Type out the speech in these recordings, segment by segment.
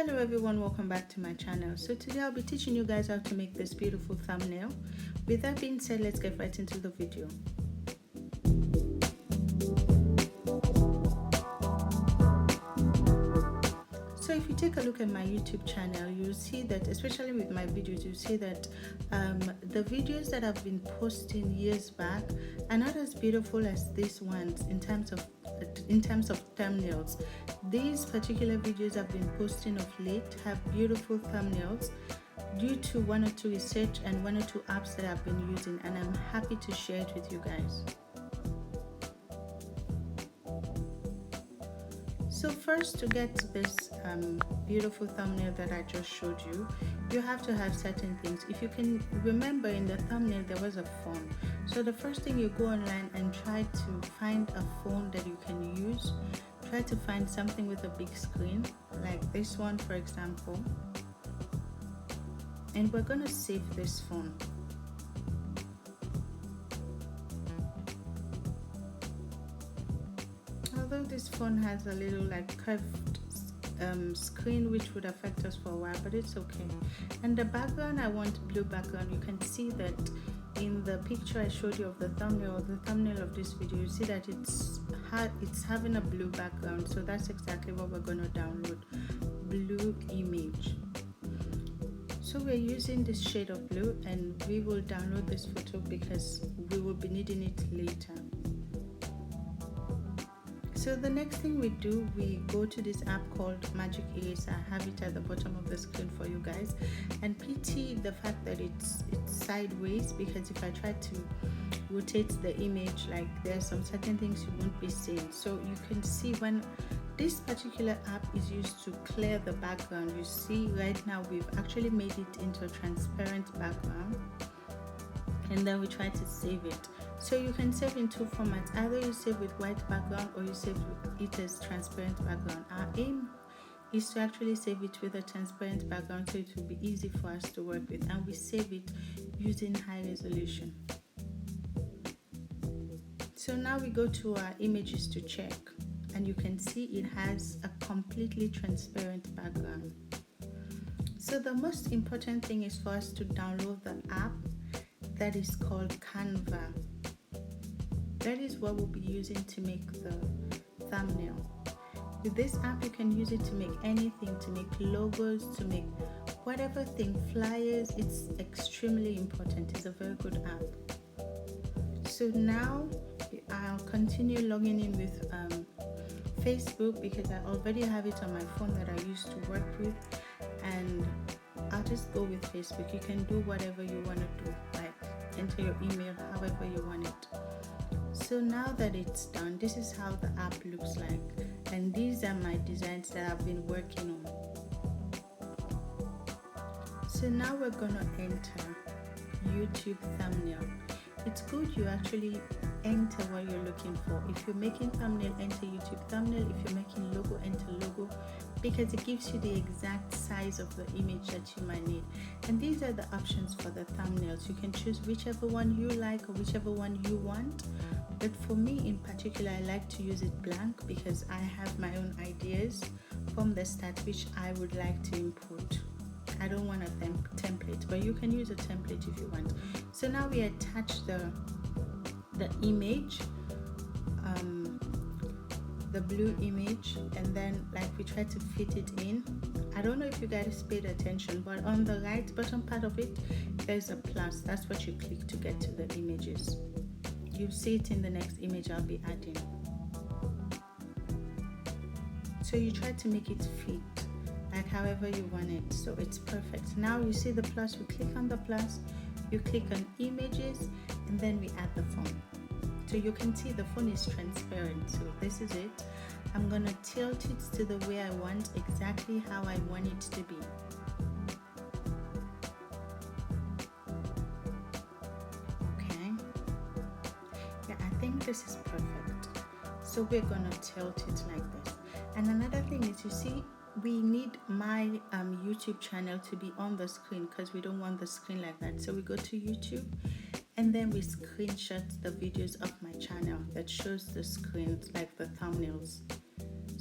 Hello everyone, welcome back to my channel. So today I'll be teaching you guys how to make this beautiful thumbnail. With that being said, let's get right into the video. So if you take a look at my YouTube channel, you'll see that, especially with my videos, you'll see that the videos that I've been posting years back are not as beautiful as these ones in terms of thumbnails. These particular videos I've been posting of late have beautiful thumbnails due to one or two research and one or two apps that I've been using, and I'm happy to share it with you guys. So first, to get this beautiful thumbnail that I just showed you, you have to have certain things. If you can remember, in the thumbnail there was a phone. So the first thing, you go online and try to find a phone that you can use. Try to find something with a big screen, like this one for example. And we're gonna save this phone. Although this phone has a little like curved screen which would affect us for a while, but it's okay. And the background, I want blue background. You can see that in the picture I showed you of the thumbnail of this video. You see that it's having a blue background, so that's exactly what we're going to download, blue image. So we're using this shade of blue, and we will download this photo because we will be needing it later. So the next thing we do, we go to this app called Magic Eraser. I have it at the bottom of the screen for you guys, and pity the fact that it's sideways, because if I try to rotate the image, like there's some certain things you won't be seeing. So you can see when this particular app is used to clear the background. You see right now we've actually made it into a transparent background, and then we try to save it. So you can save in two formats. Either you save with white background or you save it as transparent background. Our aim is to actually save it with a transparent background, so it will be easy for us to work with, and we save it using high resolution. So now we go to our images to check, and you can see it has a completely transparent background. So the most important thing is for us to download the app that is called Canva. That is what we'll be using to make the thumbnail. With this app, you can use it to make anything, to make logos, to make whatever thing, flyers. It's extremely important. It's a very good app. So now I'll continue logging in with Facebook, because I already have it on my phone that I used to work with, and I'll just go with Facebook. You can do whatever you want to do, like enter your email however you want it. So now that it's done, this is how the app looks like, and these are my designs that I've been working on. So now we're gonna enter YouTube thumbnail. It's good you actually enter what you're looking for. If you're making thumbnail, enter YouTube thumbnail. If you're making logo, enter logo, because it gives you the exact size of the image that you might need. And these are the options for the thumbnails. You can choose whichever one you like or whichever one you want. But for me in particular, I like to use it blank because I have my own ideas from the start which I would like to input. I don't want a template, but you can use a template if you want. So now we attach the image, the blue image, and then like we try to fit it in. I don't know if you guys paid attention, but on the right bottom part of it, there's a plus. That's what you click to get to the images. You'll see it in the next image I'll be adding. So you try to make it fit like however you want it, so it's perfect. Now you see the plus, we click on the plus, you click on images, and then we add the phone. So you can see the phone is transparent, so this is it. I'm gonna tilt it to the way I want, exactly how I want it to be. Okay, yeah, I think this is perfect. So we're gonna tilt it like this. And another thing is, you see, we need my YouTube channel to be on the screen because we don't want the screen like that. So we go to YouTube, and then we screenshot the videos of my channel that shows the screens, like the thumbnails.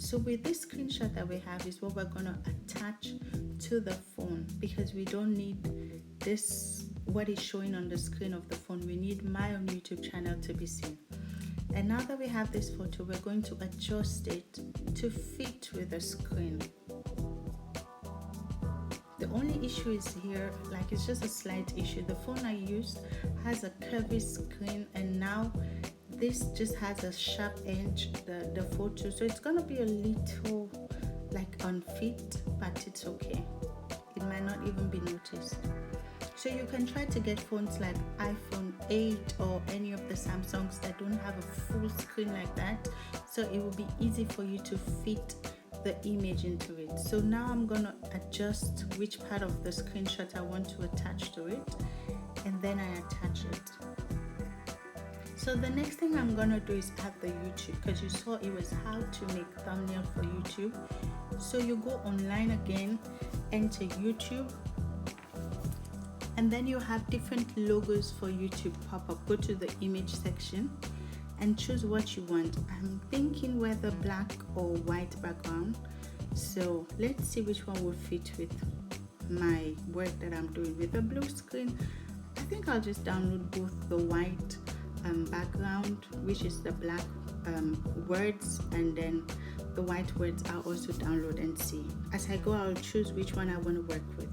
So with this screenshot that we have is what we're going to attach to the phone, because we don't need this, what is showing on the screen of the phone. We need my own YouTube channel to be seen. And now that we have this photo, we're going to adjust it to fit with the screen. The only issue is here, like it's just a slight issue. The phone I used has a curvy screen, and now this just has a sharp edge, the photo. So it's gonna be a little like unfit, but it's okay. It might not even be noticed. So you can try to get phones like iPhone 8 or any of the Samsungs that don't have a full screen like that. So it will be easy for you to fit the image into it. So now I'm gonna adjust which part of the screenshot I want to attach to it, and then I attach it. So the next thing I'm gonna do is add the YouTube, because you saw it was how to make thumbnail for YouTube. So you go online again, enter YouTube, and then you have different logos for YouTube pop up. Go to the image section and choose what you want. I'm thinking whether black or white background. So let's see which one will fit with my work that I'm doing. With the blue screen, I think I'll just download both the white background, which is the black words, and then the white words I'll also download and see. As I go, I'll choose which one I want to work with.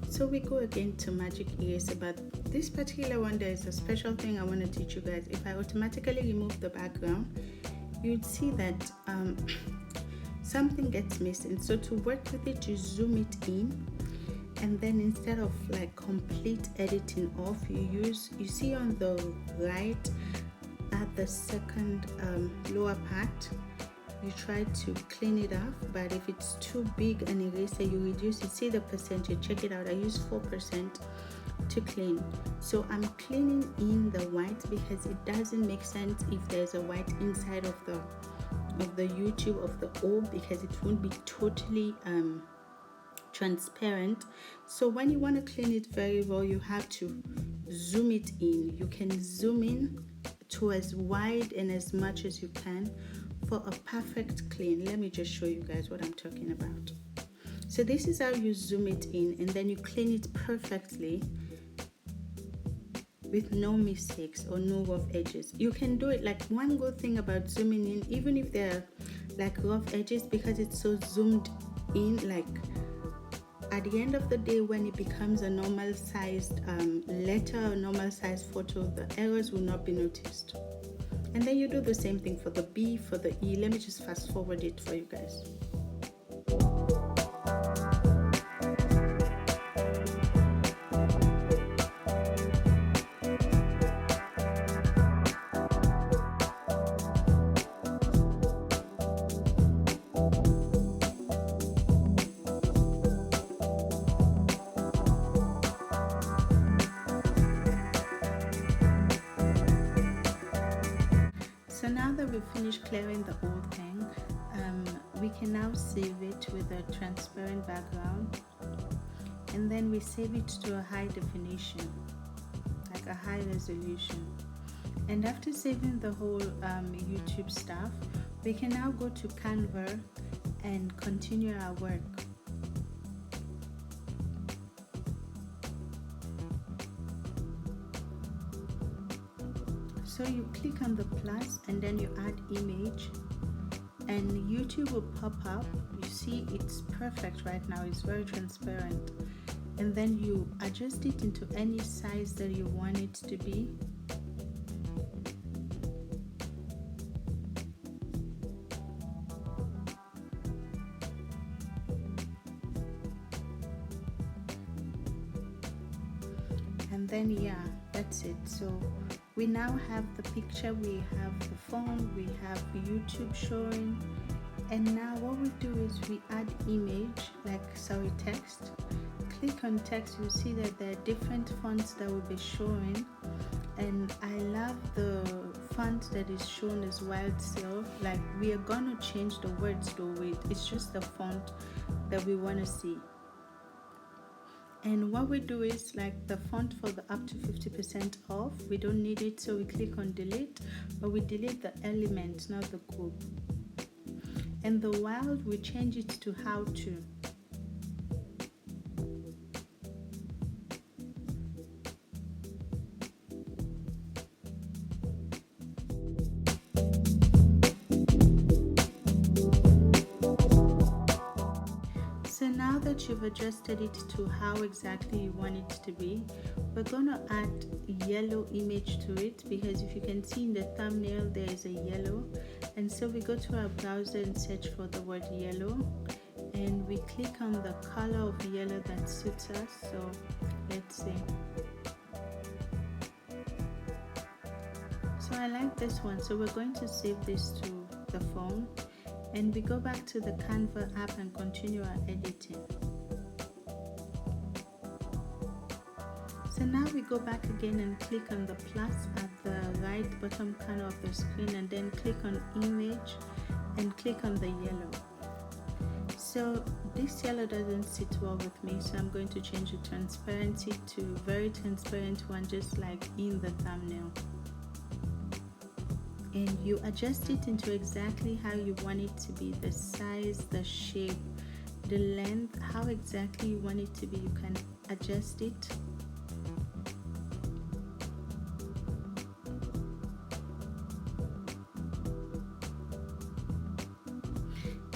So we go again to Magic Eraser, but this particular one, there is a special thing I want to teach you guys. If I automatically remove the background, you'd see that something gets missing. So to work with it, you zoom it in, and then instead of like complete editing off, you see on the right at the second lower part, you try to clean it off, but if it's too big an eraser, you reduce it. See the percentage, check it out. I use 4% to clean. So I'm cleaning in the white because it doesn't make sense if there's a white inside of the YouTube of the O, because it won't be totally transparent. So when you want to clean it very well, you have to zoom it in. You can zoom in to as wide and as much as you can for a perfect clean. Let me just show you guys what I'm talking about. So this is how you zoom it in, and then you clean it perfectly with no mistakes or no rough edges. You can do it, like, one good thing about zooming in, even if there are like rough edges, because it's so zoomed in, like at the end of the day, when it becomes a normal sized letter or normal sized photo, the errors will not be noticed. And then you do the same thing for the B, for the E. Let me just fast forward it for you guys. So now that we've finished clearing the old thing, we can now save it with a transparent background, and then we save it to a high definition, like a high resolution. And after saving the whole YouTube stuff, we can now go to Canva and continue our work. So you click on the plus and then you add image, and YouTube will pop up. You see it's perfect right now, it's very transparent. And then you adjust it into any size that you want it to be. And then yeah, that's it. So we now have the picture, we have the phone, we have YouTube showing, and now what we do is we add image, text. Click on text, you see that there are different fonts that will be showing, and I love the font that is shown as Wild Silk. Like, we are gonna change the words to it, it's just the font that we want to see. And what we do is, like the font for the up to 50% off, we don't need it, so we click on delete, but we delete the element, not the group. And the wild, we change it to how to. So now that you've adjusted it to how exactly you want it to be, we're going to add yellow image to it, because if you can see in the thumbnail there is a yellow. And so we go to our browser and search for the word yellow, and we click on the color of yellow that suits us. So let's see. So I like this one, so we're going to save this to the phone, and we go back to the Canva app and continue our editing. So now we go back again and click on the plus at the right bottom corner of the screen, and then click on image and click on the yellow. So this yellow doesn't sit well with me, so I'm going to change the transparency to very transparent one, just like in the thumbnail. And you adjust it into exactly how you want it to be, the size, the shape, the length, how exactly you want it to be. You can adjust it.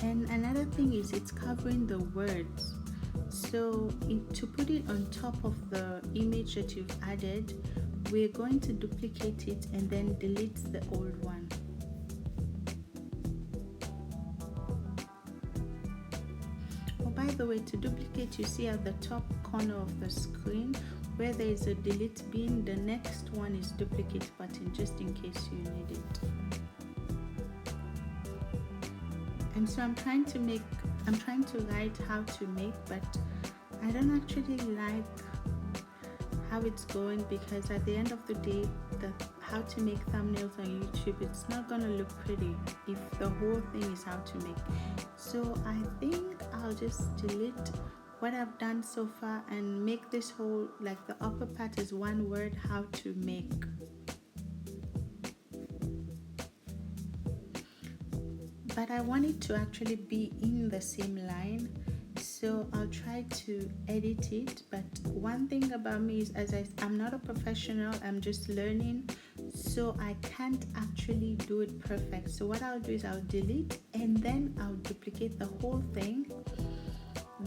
And another thing is, it's covering the words. So to put it on top of the image that you've added, we're going to duplicate it and then delete the old one. Oh, by the way, to duplicate, you see at the top corner of the screen where there is a delete bin, the next one is duplicate button, just in case you need it. And so I'm trying to write how to make, but I don't actually like how it's going, because at the end of the day, the how to make thumbnails on YouTube, it's not gonna look pretty if the whole thing is how to make. So I think I'll just delete what I've done so far and make this whole, like the upper part is one word, how to make. But I want it to actually be in the same line, so I'll try to edit it. But one thing about me is, I'm not a professional, I'm just learning, so I can't actually do it perfect. So what I'll do is I'll delete and then I'll duplicate the whole thing.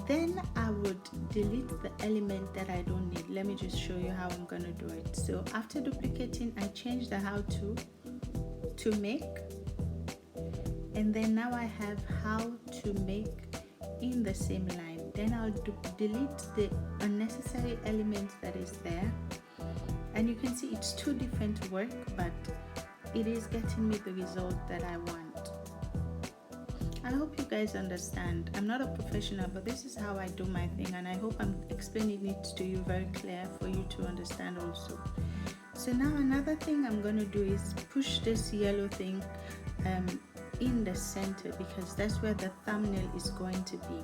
Then I would delete the element that I don't need. Let me just show you how I'm gonna do it. So after duplicating, I change the how to make. And then now I have how to make in the same line. Then I'll delete the unnecessary elements that is there. And you can see it's two different work, but it is getting me the result that I want. I hope you guys understand. I'm not a professional, but this is how I do my thing, and I hope I'm explaining it to you very clear for you to understand also. So now another thing I'm going to do is push this yellow thing in the center, because that's where the thumbnail is going to be.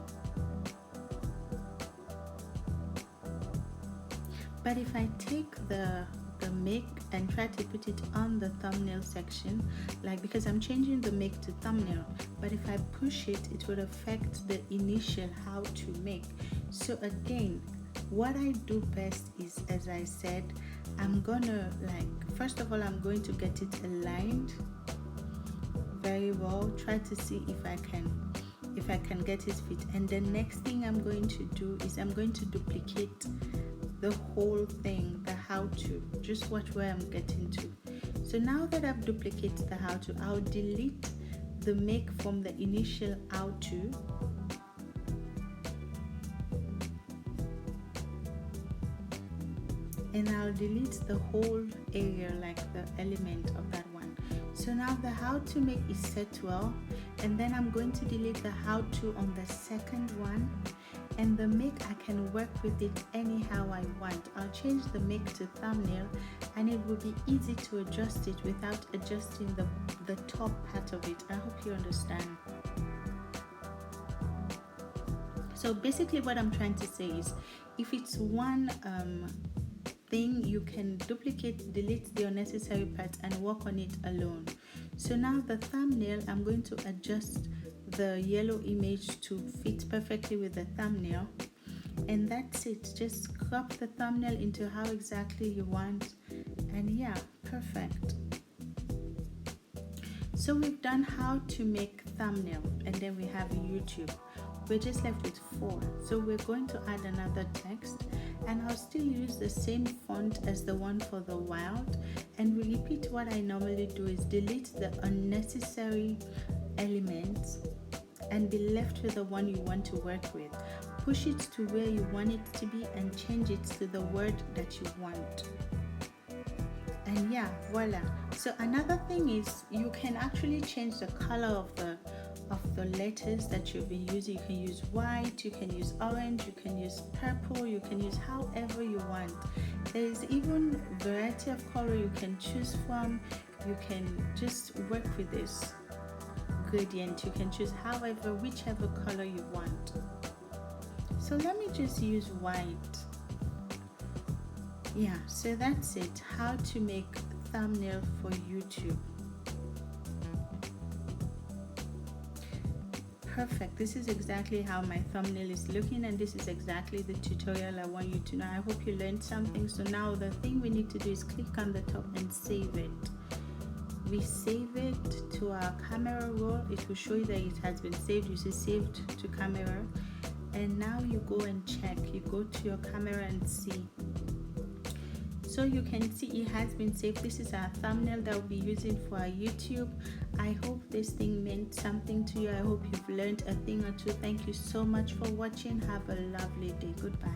But if I take the make and try to put it on the thumbnail section, like, because I'm changing the make to thumbnail, but if I push it, it would affect the initial how to make. So again, what I do best is, as I said, I'm gonna, like, first of all, I'm going to get it aligned very well, try to see if I can get it fit. And the next thing I'm going to do is I'm going to duplicate the whole thing, the how to. Just watch where I'm getting to. So now that I've duplicated the how to, I'll delete the make from the initial how to, and I'll delete the whole area, like the element of that one. So now the how to make is set well, and then I'm going to delete the how to on the second one, and the make, I can work with it anyhow I want. I'll change the make to thumbnail, and it will be easy to adjust it without adjusting the top part of it. I hope you understand. So basically what I'm trying to say is, if it's one thing, you can duplicate, delete the unnecessary parts and work on it alone. So now the thumbnail, I'm going to adjust the yellow image to fit perfectly with the thumbnail, and that's it. Just crop the thumbnail into how exactly you want, and yeah, perfect. So we've done how to make thumbnail, and then we have YouTube. We're just left with 4. So we're going to add another text, and I'll still use the same font as the one for the wild, and we repeat what I normally do is delete the unnecessary elements and be left with the one you want to work with. Push it to where you want it to be and change it to the word that you want. And yeah, voila. So another thing is, you can actually change the color of the letters that you'll be using. You can use white, you can use orange, you can use purple, you can use however you want. There is even variety of color you can choose from. You can just work with this gradient. You can choose whichever color you want. So let me just use white. Yeah, so that's it. How to make thumbnail for YouTube. Perfect. This is exactly how my thumbnail is looking, and this is exactly the tutorial I want you to know. I hope you learned something. So now the thing we need to do is click on the top and save it. We save it to our camera roll. It will show you that it has been saved. You see saved to camera, and now you go and check. You go to your camera and see. So you can see it has been saved. This is our thumbnail that we'll be using for our YouTube. I hope this thing meant something to you. I hope you've learned a thing or two. Thank you so much for watching. Have a lovely day. Goodbye.